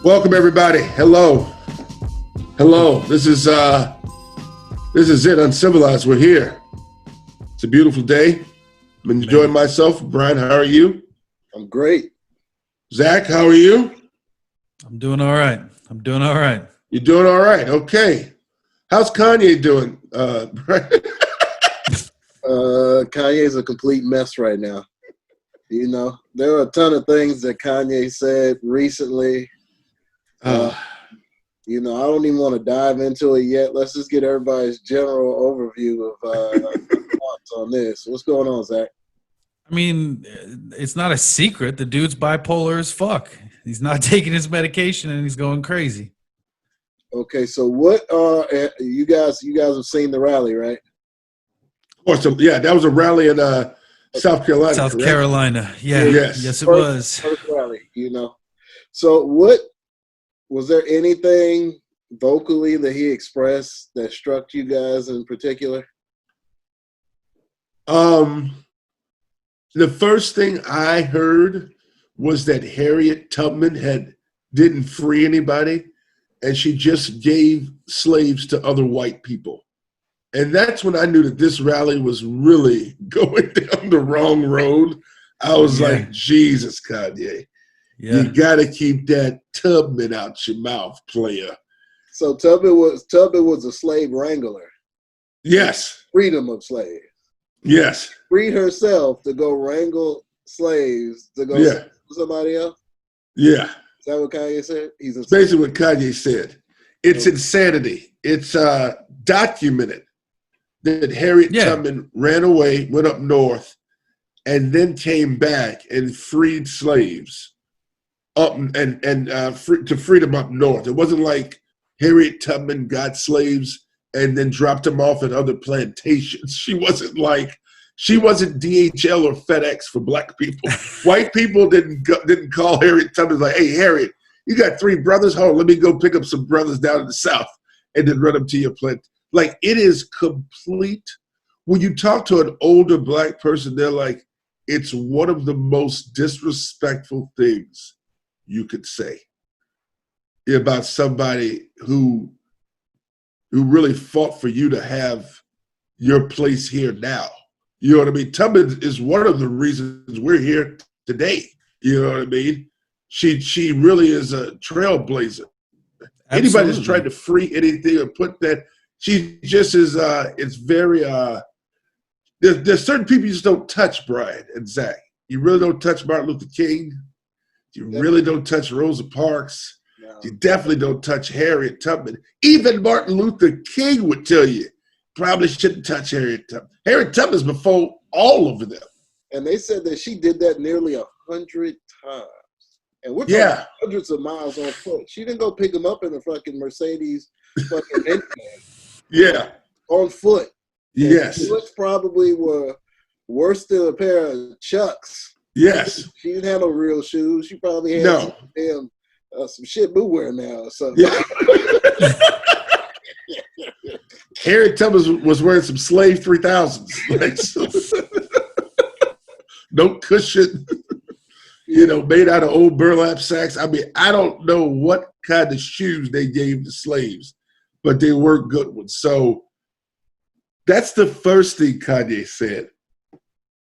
Welcome everybody. Hello. This is it. Uncivilized. We're here. It's a beautiful day. I'm enjoying myself. Brian, how are you? I'm great. Zach, how are you? I'm doing all right. You're doing all right. Okay. How's Kanye doing, Brian? Kanye's a complete mess right now. You know, there are a ton of things that Kanye said recently. You know, I don't even want to dive into it yet. Let's just get everybody's general overview of thoughts on this. What's going on, Zach? I mean, it's not a secret. The dude's bipolar as fuck. He's not taking his medication and he's going crazy. Okay, so what you guys have seen the rally, right? Of course, yeah, that was a rally in South Carolina. South correct? Carolina. Yeah. Yes, it was. First rally, you know. So what was there anything vocally that he expressed that struck you guys in particular? The first thing I heard was that Harriet Tubman didn't free anybody, and she just gave slaves to other white people. And that's when I knew that this rally was really going down the wrong road. I was like, Jesus, Kanye. Yeah. You got to keep that Tubman out your mouth, player. So Tubman was a slave wrangler. Yes. Freedom of slaves. Yes. Freed herself to go wrangle slaves to go to somebody else? Yeah. Is that what Kanye said? He's basically what Kanye said. It's insanity. It's documented that Harriet Tubman ran away, went up north, and then came back and freed slaves up to freedom up north. It wasn't like Harriet Tubman got slaves and then dropped them off at other plantations. She wasn't DHL or FedEx for black people. White people didn't call Harriet Tubman like, hey, Harriet, you got 3 brothers? Hold on, let me go pick up some brothers down in the South and then run them to your plant. Like, it is complete. When you talk to an older black person, they're like, it's one of the most disrespectful things you could say about somebody who really fought for you to have your place here now. You know what I mean? Tubman is one of the reasons we're here today. You know what I mean? She really is a trailblazer. Absolutely. Anybody that's tried to free anything or put that, she just is, it's very, there's certain people you just don't touch, Brian and Zach. You really don't touch Martin Luther King. You really don't touch Rosa Parks. No. You definitely don't touch Harriet Tubman. Even Martin Luther King would tell you, probably shouldn't touch Harriet Tubman. Harriet Tubman's before all of them. And they said that she did that nearly 100 times. And we're talking hundreds of miles on foot. She didn't go pick him up in a fucking Mercedes fucking engine. Yeah. On foot. And yes. Foot probably were worse than a pair of Chucks. Yes. She didn't have no real shoes. She probably had some shit boo wear now or something. Yeah. Harriet Tubman was wearing some slave 3000s. Like, no cushion, made out of old burlap sacks. I mean, I don't know what kind of shoes they gave the slaves, but they were good ones. So that's the first thing Kanye said.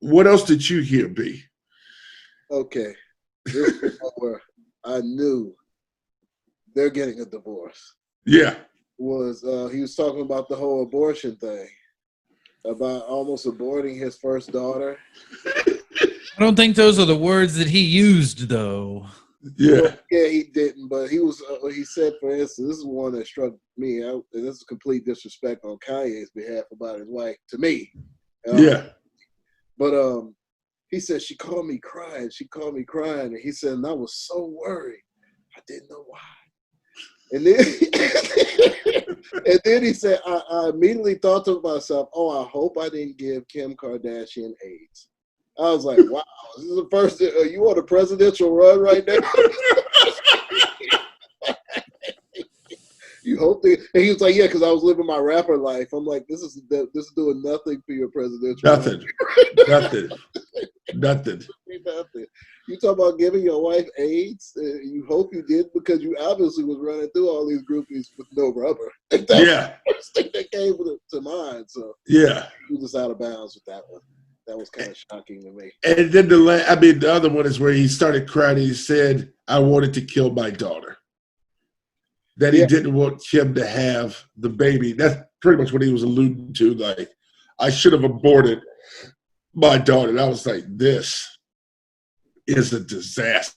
What else did you hear, B? Okay. This is where I knew they're getting a divorce. Yeah. He was talking about the whole abortion thing, about almost aborting his first daughter. I don't think those are the words that he used, though. Yeah. Well, yeah, he didn't, but he said, for instance, this is one that struck me, and this is complete disrespect on Kanye's behalf about his wife to me. But he said, she called me crying, and he said, and I was so worried, I didn't know why. And then, and then he said, I immediately thought to myself, oh, I hope I didn't give Kim Kardashian AIDS. I was like, wow, this is the first, you on a presidential run right now? You hope they, and he was like, yeah, because I was living my rapper life. I'm like, this is doing nothing for your presidential Nothing. life. Nothing. Nothing. You talk about giving your wife AIDS? You hope you did because you obviously was running through all these groupies with no rubber. That's the first thing that came to mind. So Yeah. he was just out of bounds with that one. That was kind of shocking to me. And then the other one is where he started crying. He said, "I wanted to kill my daughter." That he didn't want Kim to have the baby. That's pretty much what he was alluding to. Like, I should have aborted my daughter. And I was like, this is a disaster.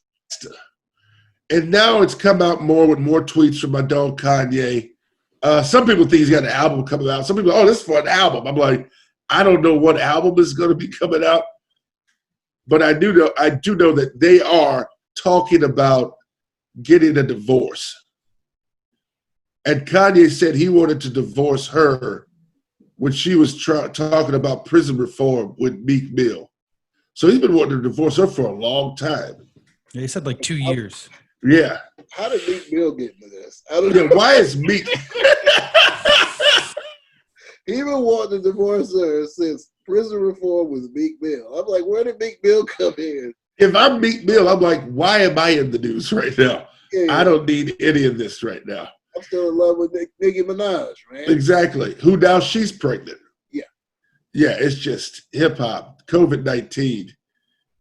And now it's come out more with more tweets from my dog Kanye. Some people think he's got an album coming out. Some people, this is for an album. I'm like, I don't know what album is going to be coming out, but I do know that they are talking about getting a divorce. And Kanye said he wanted to divorce her when she was talking about prison reform with Meek Mill. So he's been wanting to divorce her for a long time. Yeah, he said like 2 years. Yeah. How did Meek Mill get into this? I don't know. Yeah, why is Meek? He been wanting to divorce her since prison reform with Meek Mill. I'm like, where did Meek Mill come in? If I'm Meek Mill, I'm like, why am I in the news right now? Yeah. I don't need any of this right now. I'm still in love with Nicki Minaj, man. Exactly. Who now she's pregnant. Yeah. Yeah, it's just hip-hop. COVID-19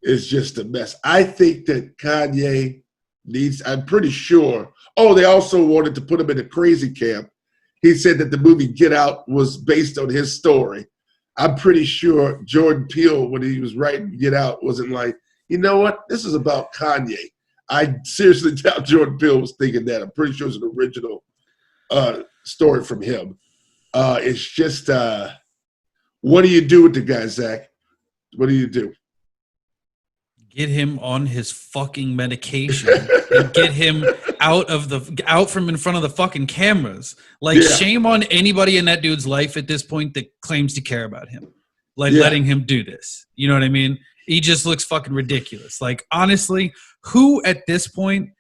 is just a mess. I think that Kanye needs, I'm pretty sure, they also wanted to put him in a crazy camp. He said that the movie Get Out was based on his story. I'm pretty sure Jordan Peele, when he was writing Get Out, wasn't like, you know what? This is about Kanye. I seriously doubt Jordan Peele was thinking that. I'm pretty sure it's an original story from him. It's just, what do you do with the guy, Zach? What do you do? Get him on his fucking medication and get him out from in front of the fucking cameras. Like, shame on anybody in that dude's life at this point that claims to care about him. Like, letting him do this. You know what I mean? He just looks fucking ridiculous. Like, honestly, who at this point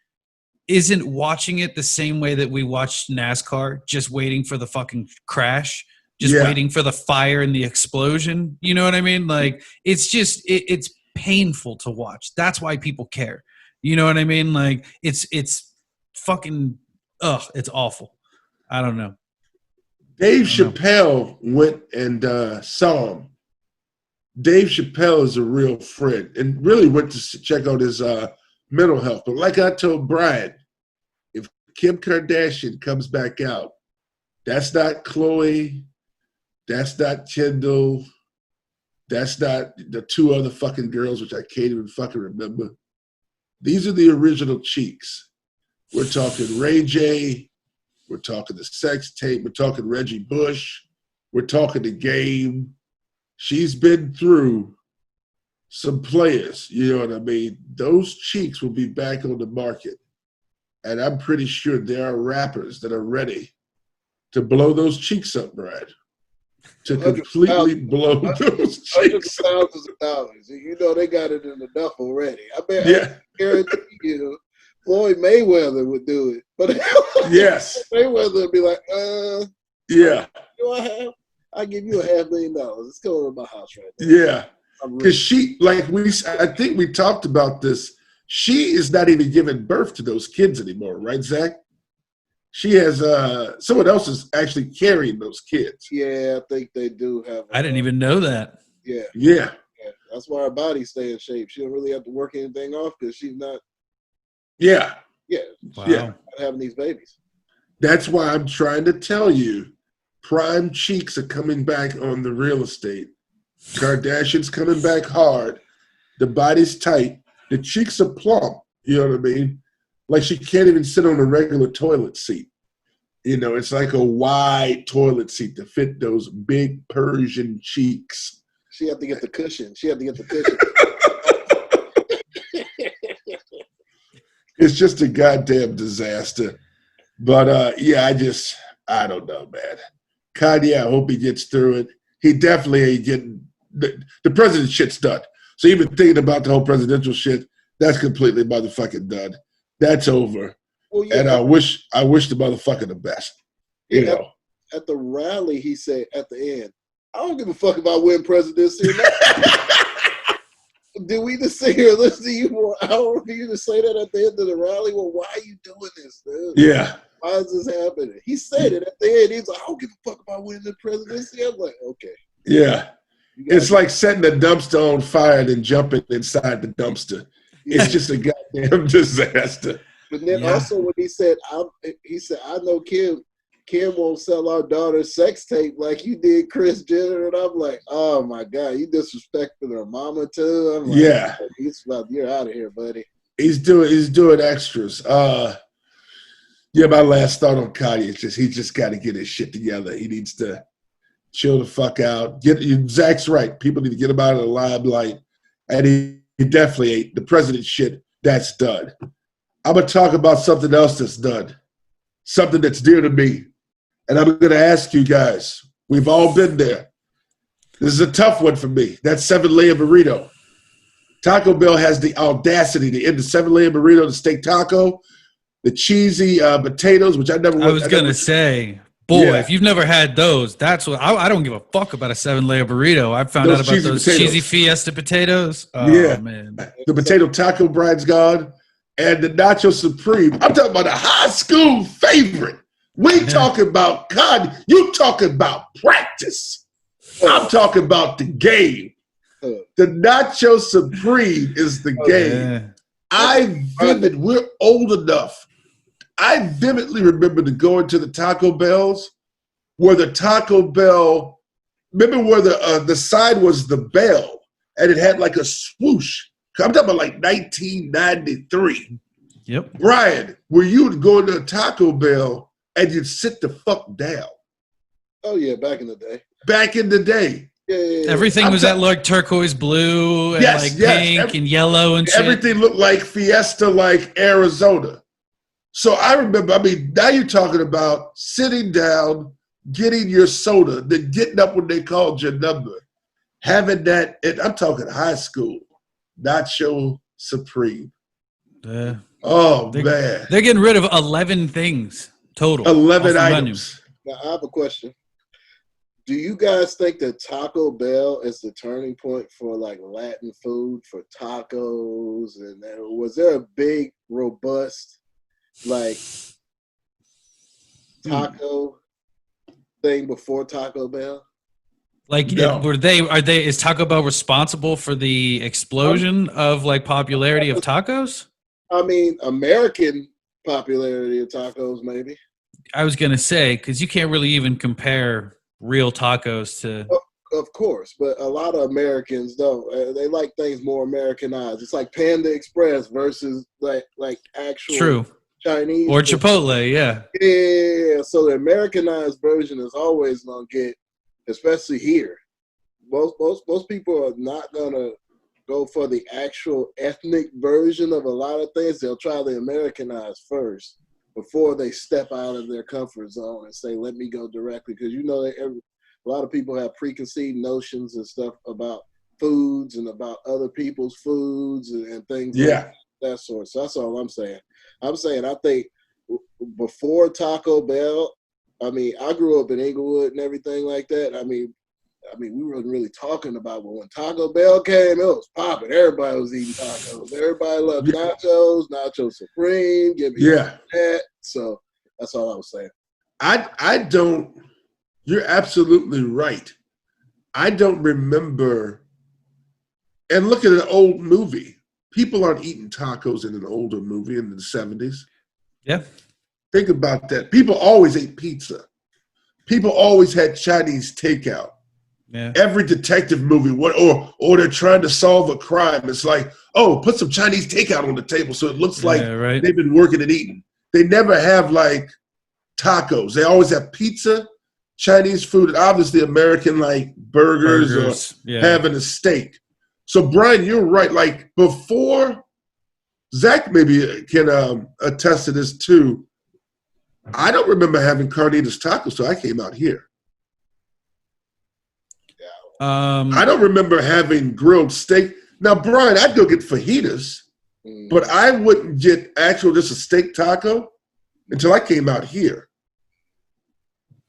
isn't watching it the same way that we watched NASCAR, just waiting for the fucking crash, just waiting for the fire and the explosion? You know what I mean? Like, it's just, it's painful to watch. That's why people care. You know what I mean? Like, it's fucking, it's awful. I don't know. Dave Chappelle went and saw him. Dave Chappelle is a real friend and really went to check out his mental health. But like I told Brian, if Kim Kardashian comes back out, that's not Khloe, that's not Kendall, that's not the two other fucking girls, which I can't even fucking remember. These are the original cheeks. We're talking Ray J, we're talking the sex tape, we're talking Reggie Bush, we're talking the Game. She's been through some players, you know what I mean? Those cheeks will be back on the market. And I'm pretty sure there are rappers that are ready to blow those cheeks up, Brad. To completely blow those cheeks up. Thousands of dollars. You know they got it in the duffel already. I guarantee you, Floyd Mayweather would do it. But yes. Mayweather would be like, yeah. Do I have? I'll give you $500,000. Let's go to my house right now. Yeah. Because she, I think we talked about this. She is not even giving birth to those kids anymore, right, Zach? She has, someone else is actually carrying those kids. Yeah, I think they do have. I didn't even know that. Yeah. Yeah. That's why her body stay in shape. She don't really have to work anything off because she's not. Yeah. Yeah. Wow. Yeah. Not having these babies. That's why I'm trying to tell you, prime cheeks are coming back on the real estate. Kardashian's coming back hard. The body's tight. The cheeks are plump. You know what I mean? Like she can't even sit on a regular toilet seat. You know, it's like a wide toilet seat to fit those big Persian cheeks. She had to get the cushion. It's just a goddamn disaster. But, I don't know, man. Kanye, I hope he gets through it. He definitely ain't getting the president shit's done. So even thinking about the whole presidential shit, that's completely motherfucking done. That's over. Well, yeah, and I wish the motherfucker the best. You know. At the rally, he said at the end, I don't give a fuck about winning presidency. did we just sit here and listen to you for an hour for you to say that at the end of the rally? Well, why are you doing this, dude? Yeah. Why is this happening? He said it at the end. He's like, I don't give a fuck about winning the presidency. I'm like, okay. Yeah. It's like setting a dumpster on fire and then jumping inside the dumpster. Yeah. It's just a goddamn disaster. But then also when he said, I know Kim won't sell our daughter's sex tape like you did Kris Jenner. And I'm like, oh my God, you disrespecting her mama too? I'm like, yeah. You're out of here, buddy. He's doing extras. Yeah, my last thought on Kanye is he just got to get his shit together. He needs to chill the fuck out. Zach's right. People need to get him out of the limelight. And he definitely ain't. The president shit, that's done. I'm going to talk about something else that's done. Something that's dear to me. And I'm going to ask you guys. We've all been there. This is a tough one for me. That 7-layer burrito. Taco Bell has the audacity to end the 7-layer burrito, the steak taco, the cheesy potatoes, which I never. I was gonna say, boy, if you've never had those, that's what I don't give a fuck about a 7-layer burrito. I found out about those cheesy Fiesta potatoes. Oh, yeah, man, the potato taco bride's gone, and the nacho supreme. I'm talking about a high school favorite. We talking about God. You talking about practice. I'm talking about the game. The nacho supreme is the game. Yeah. We're old enough. I vividly remember to go into the Taco Bells where the Taco Bell, remember where the side was the bell and it had like a swoosh. I'm talking about like 1993. Yep. Brian, where you would go into a Taco Bell and you'd sit the fuck down. Oh, yeah, back in the day. Back in the day. Yeah. Everything was at like turquoise blue and pink and yellow and shit. Everything looked like Fiesta, like Arizona. So I remember, now you're talking about sitting down, getting your soda, then getting up when they called your number, having that, and I'm talking high school, nacho supreme. Man. They're getting rid of 11 things total. 11 items. Now, I have a question. Do you guys think that Taco Bell is the turning point for like Latin food, for tacos? And was there a big, robust, like taco thing before Taco Bell? Like, is Taco Bell responsible for the explosion of like popularity of tacos? I mean, American popularity of tacos, maybe. I was gonna say, because you can't really even compare real tacos to. Of course, but a lot of Americans don't. They like things more Americanized. It's like Panda Express versus like actual Chinese or Chipotle, yeah. Yeah, so the Americanized version is always gonna get, especially here. Most people are not gonna go for the actual ethnic version of a lot of things. They'll try the Americanized first before they step out of their comfort zone and say, let me go directly. Because a lot of people have preconceived notions and stuff about foods and about other people's foods and things like that sort. So that's all I'm saying. I think before Taco Bell, I mean, I grew up in Inglewood and everything like that. I mean, we weren't really talking about, but when Taco Bell came, it was popping. Everybody was eating tacos. Everybody loved nachos, nacho supreme. Give me that. So that's all I was saying. I don't. You're absolutely right. I don't remember. And look at an old movie. People aren't eating tacos in an older movie in the 70s. Yeah. Think about that. People always ate pizza. People always had Chinese takeout. Yeah. Every detective movie, or they're trying to solve a crime. It's like, put some Chinese takeout on the table so it looks like they've been working and eating. They never have like tacos. They always have pizza, Chinese food, and obviously American like burgers or having a steak. So Brian, you're right. Like before, Zach maybe can attest to this too. I don't remember having carnitas tacos, so I came out here. I don't remember having grilled steak. Now, Brian, I'd go get fajitas, but I wouldn't get just a steak taco until I came out here.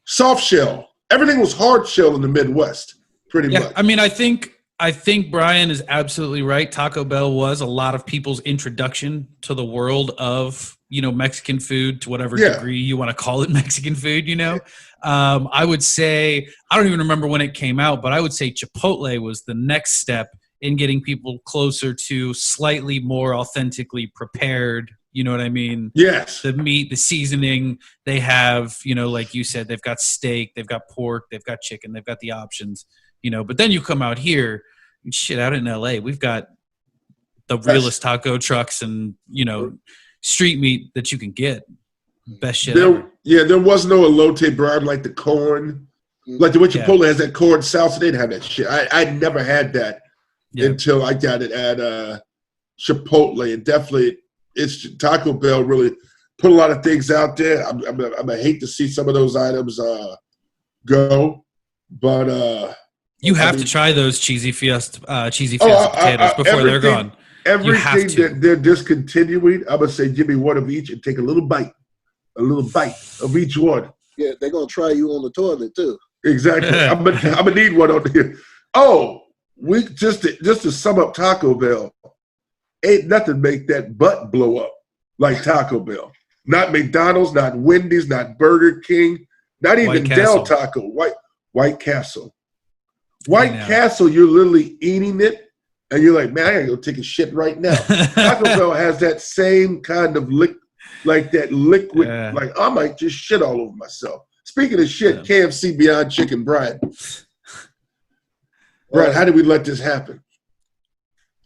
Soft shell. Everything was hard shell in the Midwest, pretty much. I mean, I think I think Brian is absolutely right. Taco Bell was a lot of people's introduction to the world of, Mexican food, to whatever degree you want to call it Mexican food, I would say, I don't even remember when it came out, but I would say Chipotle was the next step in getting people closer to slightly more authentically prepared. You know what I mean? Yes. The meat, the seasoning, they have, like you said, they've got steak, they've got pork, they've got chicken, they've got the options, but then you come out here, shit, out in LA, we've got the realest taco trucks and, street meat that you can get. Best shit ever. Yeah, there was no elote brine like the corn. Like the way Chipotle has that corn salsa, they didn't have that shit. I never had that until I got it at Chipotle. And definitely, it's Taco Bell really put a lot of things out there. I'm gonna hate to see some of those items go, but you have to try those cheesy fiesta potatoes before they're gone. Everything that they're discontinuing, I'm gonna say, give me one of each and take a little bite of each one. Yeah, they're gonna try you on the toilet too. Exactly. I'm gonna need one on here. Oh, we just to sum up Taco Bell, ain't nothing make that butt blow up like Taco Bell. Not McDonald's, not Wendy's, not Burger King, not even Del Taco. White Castle. White Castle, you're literally eating it, and you're like, man, I gotta go take a shit right now. Taco Bell has that same kind of liquid, like I might just shit all over myself. Speaking of shit, KFC Beyond Chicken, Brian, how did we let this happen?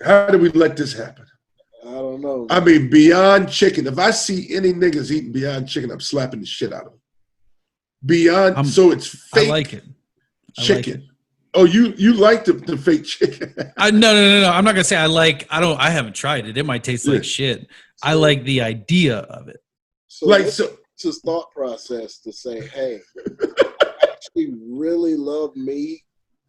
I don't know. I mean, Beyond Chicken. If I see any niggas eating Beyond Chicken, I'm slapping the shit out of them. So it's fake. I like it. Chicken. Oh, you like the fake chicken? No. I'm not gonna say I like. I haven't tried it. It might taste like shit. I like the idea of it. So it's his thought process to say, hey, I actually really love meat,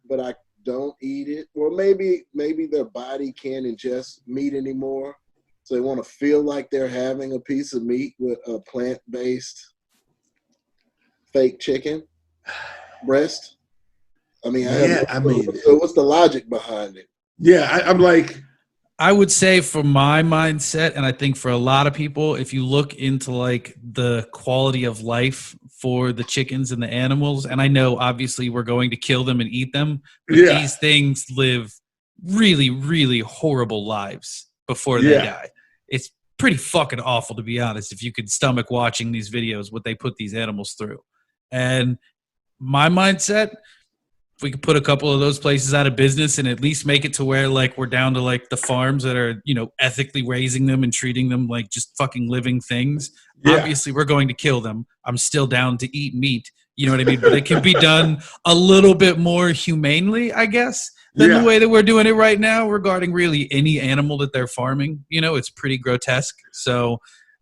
but I don't eat it. Or maybe their body can't ingest meat anymore, so they want to feel like they're having a piece of meat with a plant-based fake chicken breast. I mean, so what's the logic behind it? Yeah, I'm like, I would say for my mindset, and I think for a lot of people, if you look into like the quality of life for the chickens and the animals, and I know obviously we're going to kill them and eat them, but these things live really, really horrible lives before they die. It's pretty fucking awful, to be honest, if you could stomach watching these videos, what they put these animals through. And my mindset, if we could put a couple of those places out of business and at least make it to where like we're down to like the farms that are, ethically raising them and treating them like just fucking living things. Obviously we're going to kill them. I'm still down to eat meat. You know what I mean? But it can be done a little bit more humanely, I guess, than the way that we're doing it right now regarding really any animal that they're farming. It's pretty grotesque. So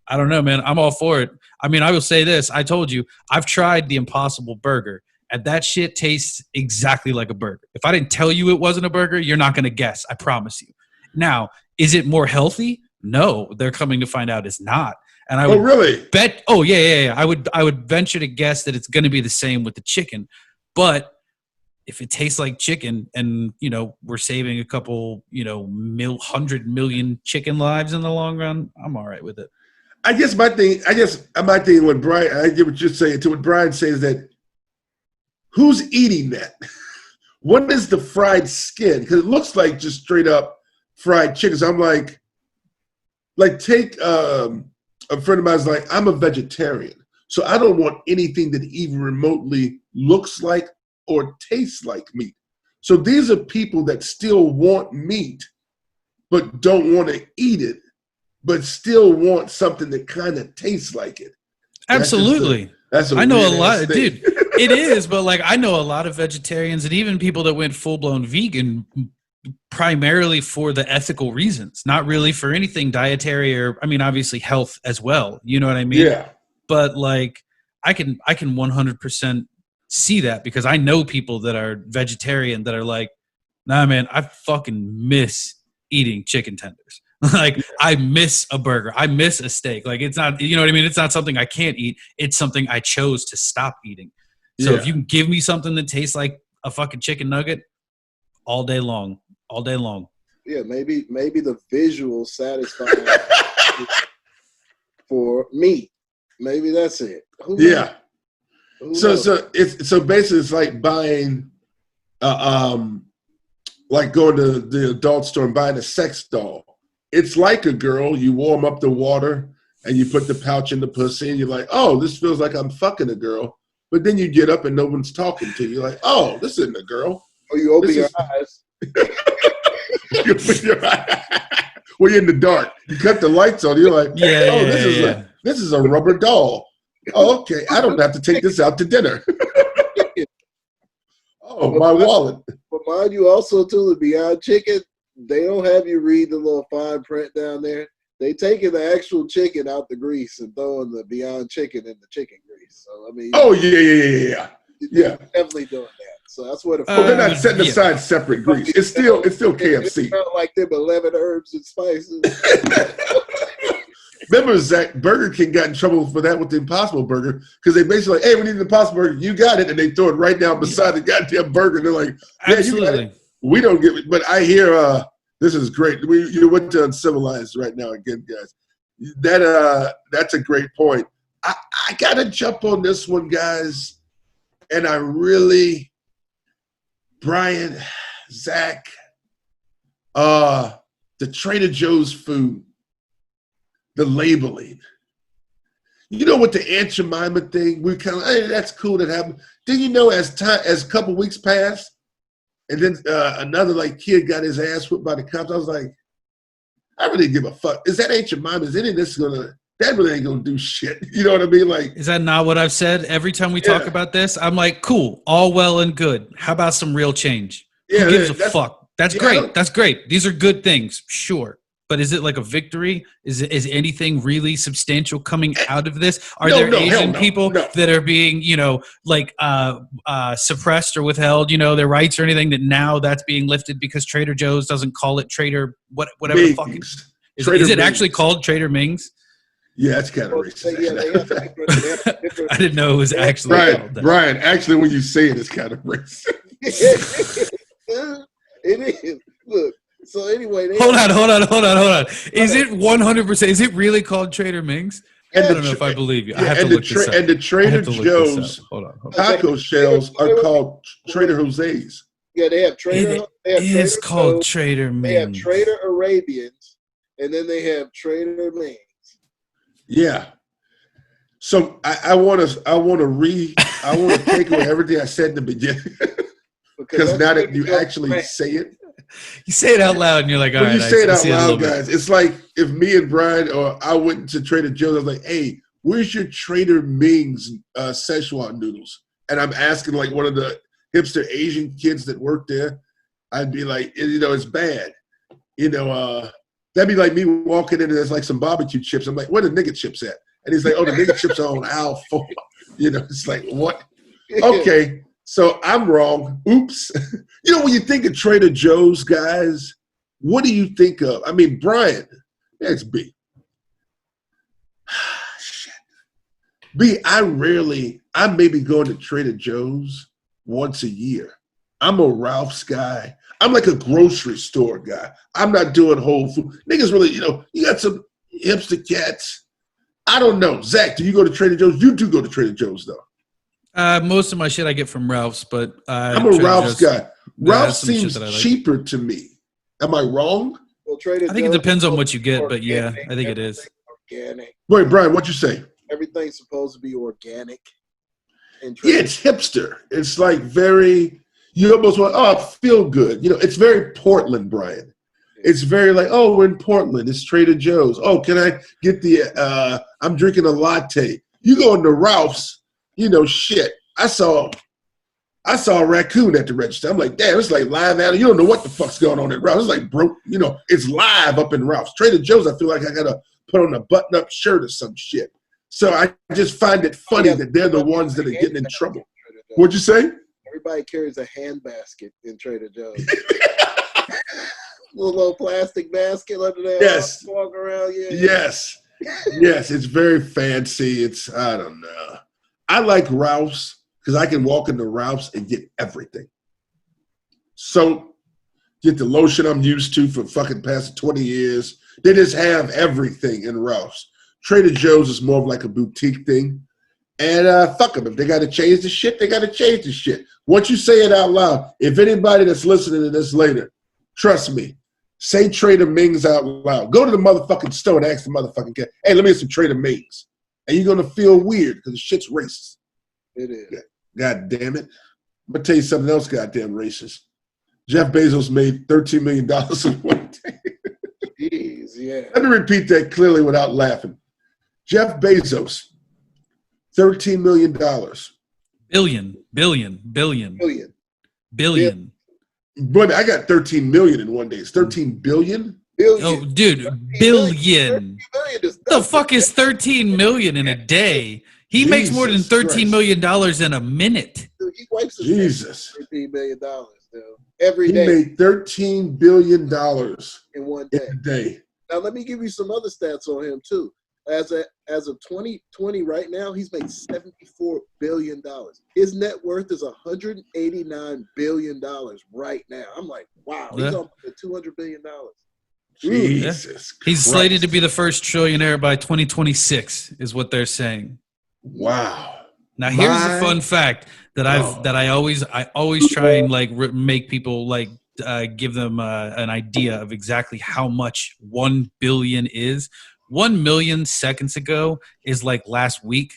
I don't know, man. I'm all for it. I mean, I will say this. I told you, I've tried the Impossible Burger. And that shit tastes exactly like a burger. If I didn't tell you it wasn't a burger, you're not going to guess. I promise you. Now, is it more healthy? No, they're coming to find out it's not. And I would really bet. Oh yeah. I would venture to guess that it's going to be the same with the chicken. But if it tastes like chicken, and we're saving a couple, 100 million chicken lives in the long run, I'm all right with it. I guess my thing when Brian, I get what you're saying. To what Brian says that. Who's eating that? What is the fried skin? Because it looks like just straight up fried chicken. So I'm like take a friend of mine's like, I'm a vegetarian, so I don't want anything that even remotely looks like or tastes like meat. So these are people that still want meat, but don't want to eat it, but still want something that kind of tastes like it. Absolutely. I know a lot, dude. It is, but like I know a lot of vegetarians and even people that went full-blown vegan primarily for the ethical reasons, not really for anything dietary or, I mean, obviously health as well. You know what I mean? Yeah. But like I can 100% see that because I know people that are vegetarian that are like, nah, man, I fucking miss eating chicken tenders. Like I miss a burger. I miss a steak. Like it's not, you know what I mean? It's not something I can't eat. It's something I chose to stop eating. So if you can give me something that tastes like a fucking chicken nugget all day long, all day long. Yeah, maybe the visual satisfying for me. Maybe that's it. Who knows? So basically it's like buying like going to the adult store and buying a sex doll. It's like a girl. You warm up the water and you put the pouch in the pussy and you're like, oh, this feels like I'm fucking a girl. But then you get up and no one's talking to you. You're like, oh, this isn't a girl. Or you open your eyes. You open your eyes. Well, you're in the dark. You cut the lights on. You're like, this is a rubber doll. Oh, okay. I don't have to take this out to dinner. Oh, my wallet. But mind you, also too, the Beyond Chicken, they don't have you read the little fine print down there. They taking the actual chicken out the grease and throwing the Beyond Chicken in the chicken grease. So I mean, oh yeah. Definitely doing that. So that's what. They're not setting aside separate grease. It's still KFC. It's not like them 11 herbs and spices. Remember, Zach, Burger King got in trouble for that with the Impossible Burger because they basically like, hey, we need an Impossible Burger. You got it. And they throw it right down beside the goddamn burger. And they're like, yeah, absolutely. You got it. We don't give it. But I hear this is great. You went to Uncivilized right now again, guys. That's a great point. I got to jump on this one, guys. And I really, Brian, Zach, the Trader Joe's food. The labeling. You know what the Aunt Jemima thing, we kind of, hey, that's cool that happened. Then you know as a couple weeks passed, and then another like kid got his ass whipped by the cops, I was like, I really give a fuck. Is that Aunt Jemima? Is any of this that really ain't gonna do shit. You know what I mean? Like, is that not what I've said? Every time we talk about this, I'm like, cool, all well and good. How about some real change? Who gives a fuck? That's great. That's great. These are good things, sure. But is it like a victory? Is anything really substantial coming out of this? Are there Asian people that are being, suppressed or withheld, their rights or anything that now that's being lifted because Trader Joe's doesn't call it Trader whatever Mings. The fuck is it actually called Trader Mings? Yeah, that's kind of racist. I didn't know it was actually called that. Brian, actually when you say it, it's kind of racist. It is. Look. So anyway, hold on. Is it 100%? Is it really called Trader Mings? I don't know if I believe you. I have to look this up. And the Trader Joe's taco shells are called Trader Jose's. Yeah, they have Trader. It is called Trader Mings. They have Trader Arabians, and then they have Trader Mings. Yeah. So I want to take away everything I said in the beginning because now that you actually say it. You say it out loud and you're like, all right. When you say it out loud, guys, it's like if me and Brian or I went to Trader Joe's, I was like, hey, where's your Trader Mings Szechuan noodles? And I'm asking like one of the hipster Asian kids that work there. I'd be like, it's bad. That'd be like me walking in and there's like some barbecue chips. I'm like, where the nigga chips at? And he's like, oh, the nigga chips are on aisle 4. It's like, what? Okay. So I'm wrong. Oops. When you think of Trader Joe's, guys, what do you think of? I mean, Brian, that's B. Shit. B, I maybe going to Trader Joe's once a year. I'm a Ralph's guy. I'm like a grocery store guy. I'm not doing Whole Food. Niggas really, you got some hipster cats. I don't know. Zach, do you go to Trader Joe's? You do go to Trader Joe's, though. Most of my shit I get from Ralph's, but I'm a Ralph's guy. Ralph's seems cheaper to me. Am I wrong? Well, Trader I think Joe's it depends on what you get, but yeah, I think it is. Organic. Wait, Brian, what'd you say? Everything's supposed to be organic. Yeah, it's hipster. It's like very, you almost want, I feel good. It's very Portland, Brian. It's very like, oh, we're in Portland. It's Trader Joe's. Oh, can I get I'm drinking a latte. You go into Ralph's, shit. I saw a raccoon at the register. I'm like, damn, it's like live animal. You don't know what the fuck's going on at Ralph's. It's like broke, it's live up in Ralph's. Trader Joe's, I feel like I gotta put on a button-up shirt or some shit. So I just find it funny that they're the ones that are getting in trouble. What'd you say? Everybody carries a hand basket in Trader Joe's. little plastic basket under there. Yes. Walk around. Yeah. Yes. Yes. It's very fancy. I don't know. I like Ralph's because I can walk into Ralph's and get everything. So get the lotion I'm used to for fucking past 20 years. They just have everything in Ralph's. Trader Joe's is more of like a boutique thing. And fuck them. If they got to change the shit, they got to change the shit. Once you say it out loud, if anybody that's listening to this later, trust me, say Trader Ming's out loud. Go to the motherfucking store and ask the motherfucking cat, hey, let me get some Trader Ming's. And you're going to feel weird because the shit's racist. It is. God damn it. I'm going to tell you something else goddamn racist. Jeff Bezos made $13 million in one day. Jeez, yeah. Let me repeat that clearly without laughing. Jeff Bezos, $13 million. Billion. But I got 13 million in one day. It's 13 billion? Oh, dude, billion. The fuck is 13 million in a day? He makes more than $13 million in a minute. Dude, he wipes his Jesus. $13 million, dude. Every He day. made $13 billion In one day. in a day. Now let me give you some other stats on him too. As of 2020 right now, he's made $74 billion. His net worth is $189 billion right now. I'm like, wow, he's almost at $200 billion. Jesus He's Christ. slated to be the first trillionaire by 2026, is what they're saying. Wow. Now here's a fun fact that I always try and like make people like give them an idea of exactly how much 1 billion is. 1 million seconds ago is like last week.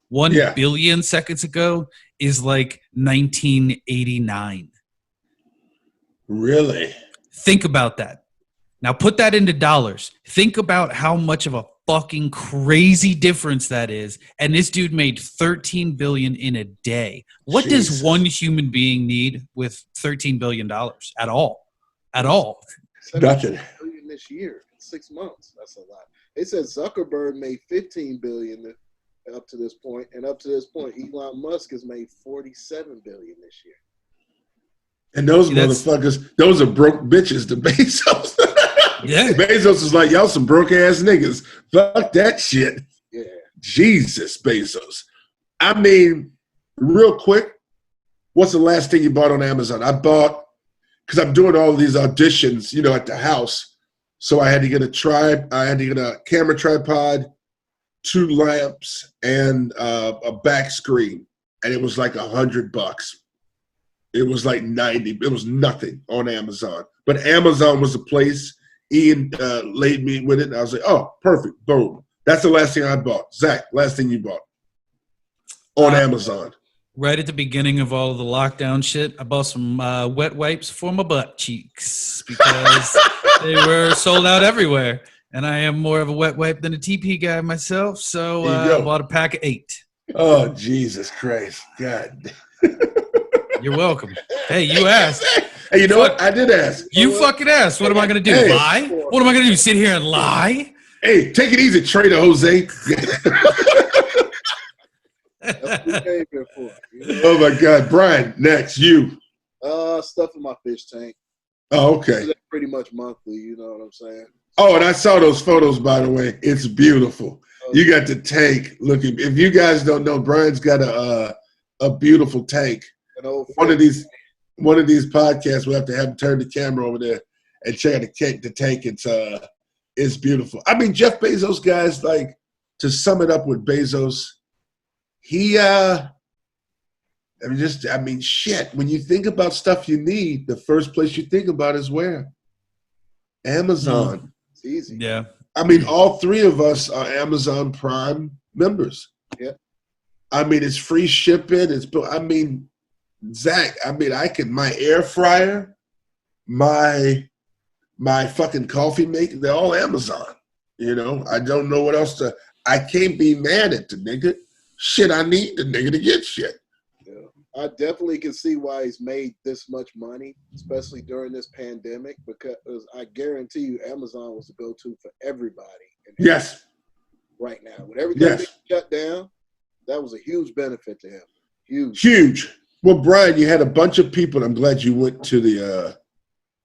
1 billion seconds ago is like 1989. Really? Think about that. Now put that into dollars. Think about how much of a fucking crazy difference that is. And this dude made 13 billion in a day. What does one human being need with $13 billion at all? At all? Nothing. Billion this year, 6 months. That's a lot. They said Zuckerberg made 15 billion up to this point, and up to this point, Elon Musk has made 47 billion this year. And those motherfuckers, those are broke bitches to Bezos. Yeah. Bezos is like, y'all some broke ass niggas. Fuck that shit. Yeah. Jesus, Bezos. I mean, real quick, what's the last thing you bought on Amazon? I bought, because I'm doing all of these auditions, you know, at the house. So I had to get a camera tripod, 2 lamps, and a back screen. And it was like $100. It was like 90. It was nothing on Amazon. But Amazon was the place. Ian laid me with it. And I was like, oh, perfect. Boom. That's the last thing I bought. Zach, last thing you bought on Amazon. Right at the beginning of all of the lockdown shit, I bought some wet wipes for my butt cheeks because they were sold out everywhere. And I am more of a wet wipe than a TP guy myself. So I bought a pack of 8. Oh, Jesus Christ. God. You're welcome. Hey, you asked. Hey, you know what? I did ask. You fucking asked. What am I going to do? Hey. Lie? What am I going to do? Sit here and lie? Hey, take it easy, Trader Jose. That's what we came here for. You know? Oh, my God. Brian, next. You. Stuff in my fish tank. Oh, okay. Pretty much monthly, you know what I'm saying? Oh, and I saw those photos, by the way. It's beautiful. You got the tank looking. If you guys don't know, Brian's got a beautiful tank. One of these podcasts, we'll have to have him turn the camera over there and check out the tank. It's beautiful. I mean, Jeff Bezos, guys, like, to sum it up with Bezos, shit. When you think about stuff you need, the first place you think about is where? Amazon. It's easy. Yeah. I mean, all 3 of us are Amazon Prime members. Yeah. I mean, it's free shipping. Zach, my air fryer, my fucking coffee maker, they're all Amazon. You know, I don't know what else I can't be mad at the nigga. Shit, I need the nigga to get shit. Yeah. I definitely can see why he's made this much money, especially during this pandemic, because I guarantee you Amazon was the go-to for everybody. Yes. Right now. With everything being shut down, that was a huge benefit to him. Huge. Well, Brian, you had a bunch of people. I'm glad you went to the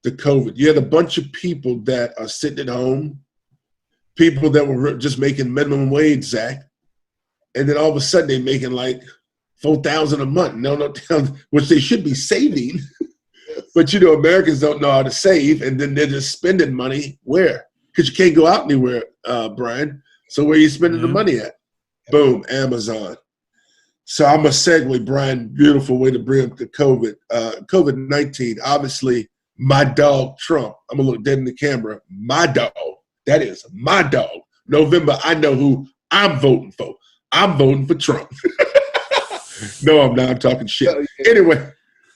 COVID. You had a bunch of people that are sitting at home, people that were just making minimum wage, Zach, and then all of a sudden they're making like $4,000 a month. No, which they should be saving. But you know, Americans don't know how to save, and then they're just spending money where? Because you can't go out anywhere, Brian. So where are you spending the money at? Boom, Amazon. So I'm a segue, Brian. Beautiful way to bring up the COVID-19. Obviously, my dog Trump. I'm gonna look dead in the camera. My dog. That is my dog. November. I know who I'm voting for. I'm voting for Trump. No, I'm not. I'm talking shit. Anyway,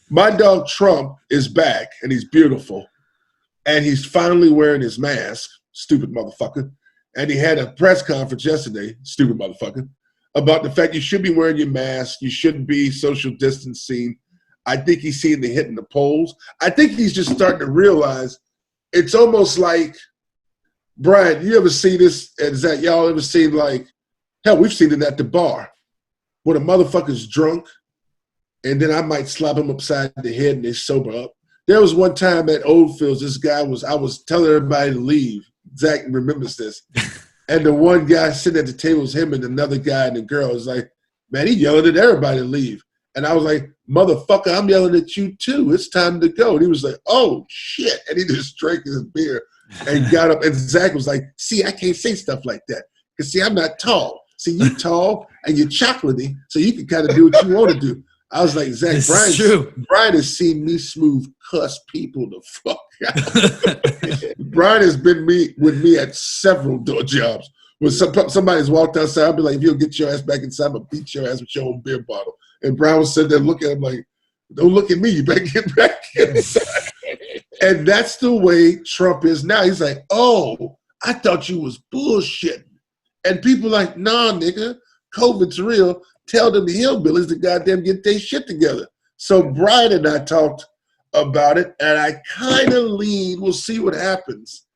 my dog Trump is back, and he's beautiful, and he's finally wearing his mask. Stupid motherfucker. And he had a press conference yesterday. Stupid motherfucker. About the fact you should be wearing your mask, you shouldn't be social distancing. I think he's seeing the hit in the polls. I think he's just starting to realize it's almost like, Brian, you ever see this? Is that y'all ever seen like, hell, we've seen it at the bar when a motherfucker's drunk and then I might slap him upside the head and they sober up. There was one time at Oldfields, I was telling everybody to leave. Zach remembers this. And the one guy sitting at the table was him and another guy and the girl was like, man, he yelling at everybody to leave. And I was like, motherfucker, I'm yelling at you too. It's time to go. And he was like, oh, shit. And he just drank his beer and got up. And Zach was like, see, I can't say stuff like that. Because, see, I'm not tall. See, you tall and you're chocolatey, so you can kind of do what you want to do. I was like, Zach, Brian has seen me smooth cuss people the fuck out. Brian has been with me at several door jobs. When somebody's walked outside, I'll be like, if you'll get your ass back inside, I'm going to beat your ass with your own beer bottle. And Brian was sitting there looking at him like, don't look at me, you better get back inside. And that's the way Trump is now. He's like, oh, I thought you was bullshitting. And people like, nah, nigga, COVID's real. Tell them the hillbillies to goddamn get their shit together. So Brian and I talked about it, and I kind of lean, we'll see what happens.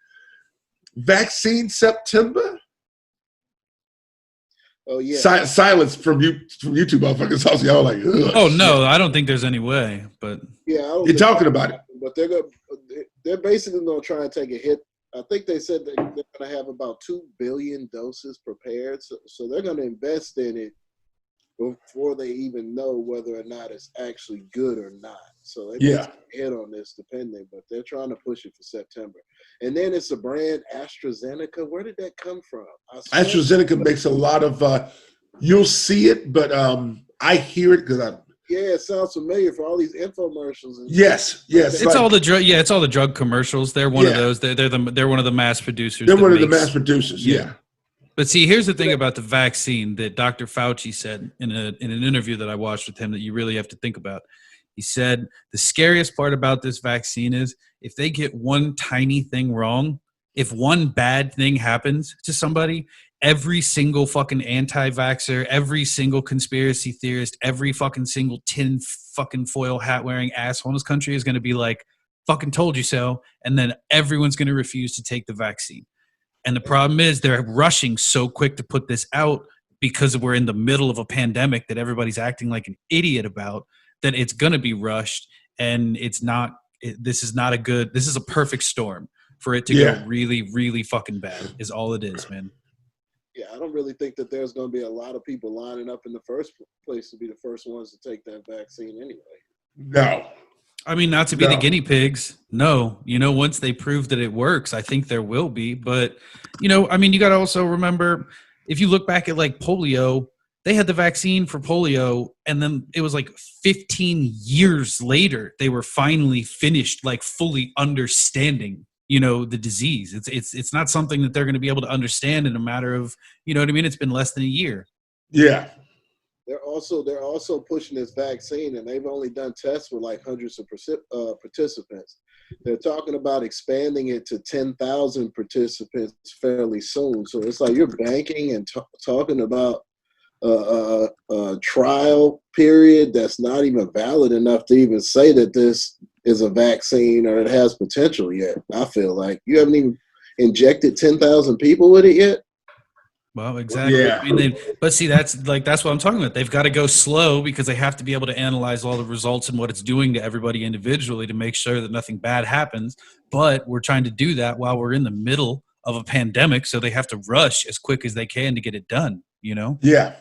Vaccine September? Oh, yeah. Silence from YouTube motherfuckers. Also, y'all like, oh, no, shit. I don't think there's any way. But yeah, you're talking about it. But they're basically going to try and take a hit. I think they said they're going to have about 2 billion doses prepared. So they're going to invest in it before they even know whether or not it's actually good or not. So they may hit on this depending, but they're trying to push it for September. And then it's a brand, AstraZeneca. Where did that come from? AstraZeneca makes a lot of, you'll see it, but I hear it because it sounds familiar for all these infomercials. Yes. It's like, all the drug. Yeah, it's all the drug commercials. They're one of those. They're one of the mass producers. They're one of the mass producers. Yeah. But see, here's the thing about the vaccine that Dr. Fauci said in an interview that I watched with him that you really have to think about. He said the scariest part about this vaccine is if they get one tiny thing wrong, if one bad thing happens to somebody, every single fucking anti-vaxxer, every single conspiracy theorist, every fucking single tin fucking foil hat wearing asshole in this country is going to be like, fucking told you so. And then everyone's going to refuse to take the vaccine. And the problem is they're rushing so quick to put this out because we're in the middle of a pandemic that everybody's acting like an idiot about, that it's going to be rushed. And it's not, this is a perfect storm for it to go really, really fucking bad is all it is, man. Yeah, I don't really think that there's going to be a lot of people lining up in the first place to be the first ones to take that vaccine anyway. No. I mean, not to be the guinea pigs. No, once they prove that it works, I think there will be. But, you got to also remember, if you look back at like polio, they had the vaccine for polio, and then it was like 15 years later, they were finally finished, like fully understanding, the disease. It's not something that they're going to be able to understand in a matter of, it's been less than a year. Yeah. They're also pushing this vaccine, and they've only done tests with like hundreds of participants. They're talking about expanding it to 10,000 participants fairly soon. So it's like you're banking and talking about a trial period that's not even valid enough to even say that this is a vaccine or it has potential yet. I feel like you haven't even injected 10,000 people with it yet. Well, exactly. Yeah. I mean, but see, that's what I'm talking about. They've got to go slow because they have to be able to analyze all the results and what it's doing to everybody individually to make sure that nothing bad happens. But we're trying to do that while we're in the middle of a pandemic, so they have to rush as quick as they can to get it done, Yeah.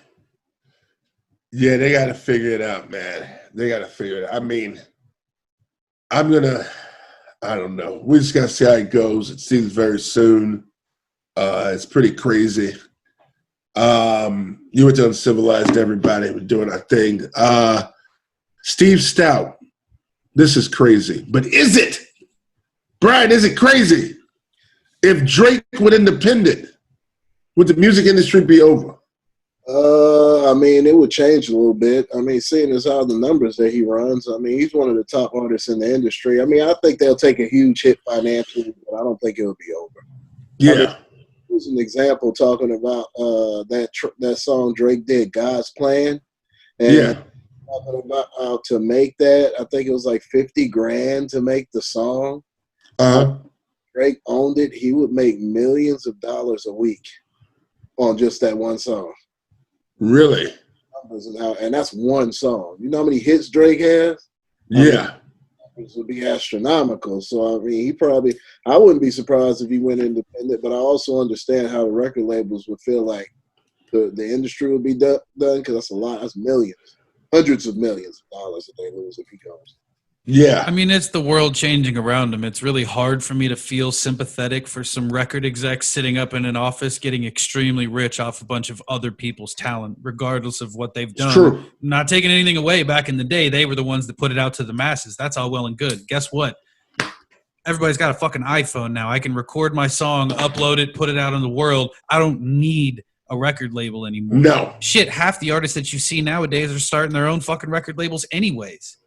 Yeah, they got to figure it out, man. They got to figure it out. I mean, I don't know. We just got to see how it goes. It seems very soon. It's pretty crazy. You went to Uncivilized, everybody. We're doing our thing. Steve Stout. This is crazy. But is it? Brian, is it crazy? If Drake went independent, would the music industry be over? I mean, it would change a little bit. I mean, seeing as how the numbers that he runs, I mean, he's one of the top artists in the industry. I mean, I think they'll take a huge hit financially, but I don't think it'll be over. Yeah. I mean, here's an example talking about that song Drake did, God's Plan. And yeah. Talking about to make that, I think it was like $50,000 to make the song. Drake owned it. He would make millions of dollars a week on just that one song. Really? And that's one song. You know how many hits Drake has? Yeah. It would be astronomical. So, I mean, I wouldn't be surprised if he went independent, but I also understand how the record labels would feel like the industry would be done because that's a lot. That's millions, hundreds of millions of dollars that they lose if he goes. Yeah. I mean, it's the world changing around him. It's really hard for me to feel sympathetic for some record execs sitting up in an office getting extremely rich off a bunch of other people's talent, regardless of what they've done. It's true. Not taking anything away. Back in the day, they were the ones that put it out to the masses. That's all well and good. Guess what? Everybody's got a fucking iPhone now. I can record my song, upload it, put it out in the world. I don't need a record label anymore. No. Shit, half the artists that you see nowadays are starting their own fucking record labels anyways.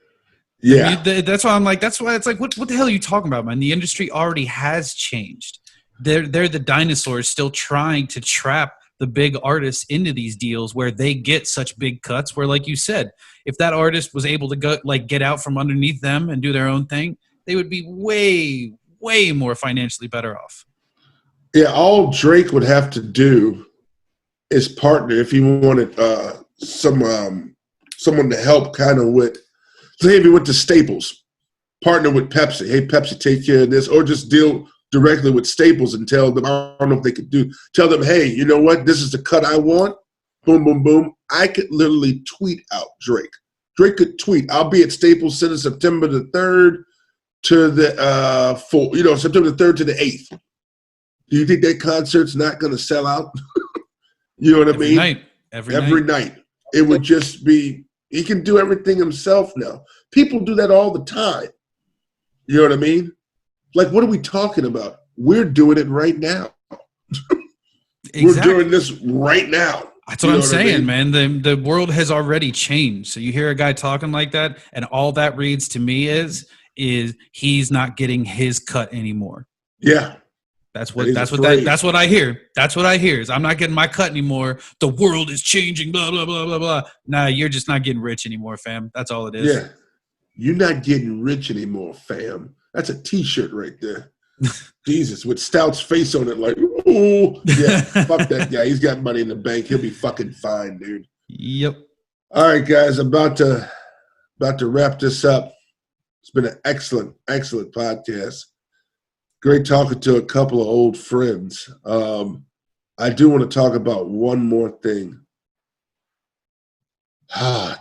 Yeah. I mean, that's why I'm like, that's why it's like, what the hell are you talking about, man? The industry already has changed. They're the dinosaurs still trying to trap the big artists into these deals where they get such big cuts where, like you said, if that artist was able to go, like, get out from underneath them and do their own thing, they would be way, way more financially better off. Yeah, all Drake would have to do is partner if he wanted someone to help kind of with, say if he went to Staples, partner with Pepsi. Hey, Pepsi, take care of this. Or just deal directly with Staples and tell them, I don't know if they could tell them, hey, you know what? This is the cut I want. Boom, boom, boom. I could literally tweet out Drake. Drake could tweet, I'll be at Staples Center September the 3rd to the September the 3rd to the 8th. Do you think that concert's not going to sell out? You know what I mean? Every night. It would just be, he can do everything himself now. People do that all the time. You know what I mean? Like, what are we talking about? We're doing it right now. Exactly. We're doing this right now. That's what I'm saying, man. The world has already changed. So you hear a guy talking like that, and all that reads to me is he's not getting his cut anymore. Yeah. That's what I hear. That's what I hear is I'm not getting my cut anymore. The world is changing, blah, blah, blah, blah, blah. Nah, you're just not getting rich anymore, fam. That's all it is. Yeah. You're not getting rich anymore, fam. That's a t-shirt right there. Jesus, with Stout's face on it, like, ooh. Yeah, fuck that guy. He's got money in the bank. He'll be fucking fine, dude. Yep. All right, guys, about to wrap this up. It's been an excellent, excellent podcast. Great talking to a couple of old friends. I do want to talk about one more thing.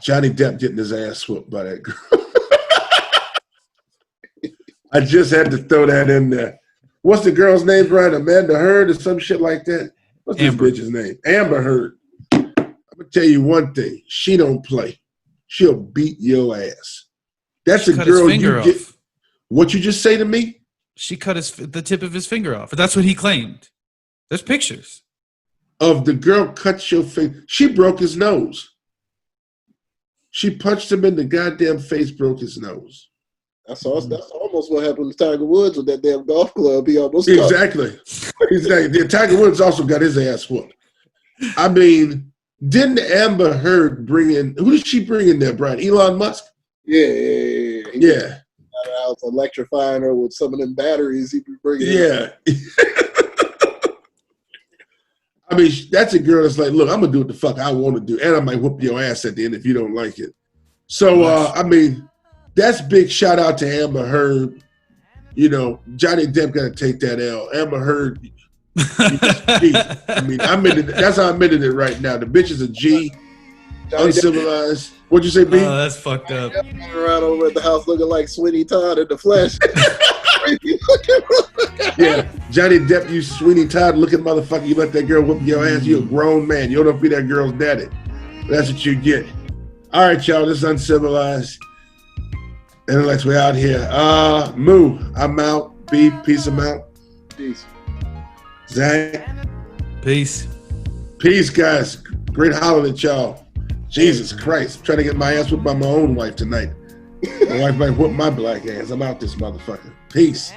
Johnny Depp getting his ass whooped by that girl. I just had to throw that in there. What's the girl's name, Brian? Amanda Heard or some shit like that? What's Amber. This bitch's name? Amber Heard. I'm going to tell you one thing. She don't play. She'll beat your ass. That's a girl you get. What you just say to me? She cut the tip of his finger off. That's what he claimed. There's pictures. Of the girl cuts your finger. She broke his nose. She punched him in the goddamn face, broke his nose. That's almost what happened to Tiger Woods with that damn golf club. He almost Exactly. Tiger Woods also got his ass whooped. I mean, didn't Amber Heard bring in, who did she bring in there, Brian? Elon Musk? Yeah. I was electrifying her with some of them batteries he be bringing. Yeah. I mean, that's a girl that's like, look, I'm going to do what the fuck I want to do, and I might whoop your ass at the end if you don't like it. So, I mean, that's big shout out to Amber Heard. You know, Johnny Depp got to take that L. Amber Heard, I mean, that's how I'm admitting it right now. The bitch is a G. Uncivilized. What'd you say, B? Oh, that's fucked up. Running around over at the house looking like Sweeney Todd in the flesh. Yeah, Johnny Depp, you Sweeney Todd looking motherfucker. You let that girl whoop your ass. You a grown man. You don't have to be that girl's daddy. That's what you get. All right, y'all. This is Uncivilized Intellects. We out here. Moo, I'm out. B, peace, I'm out. Peace. Zach. Peace. Peace, guys. Great holiday, y'all. Jesus Christ. I'm trying to get my ass whooped by my own wife tonight. My wife might whoop my black ass. I'm out this motherfucker. Peace.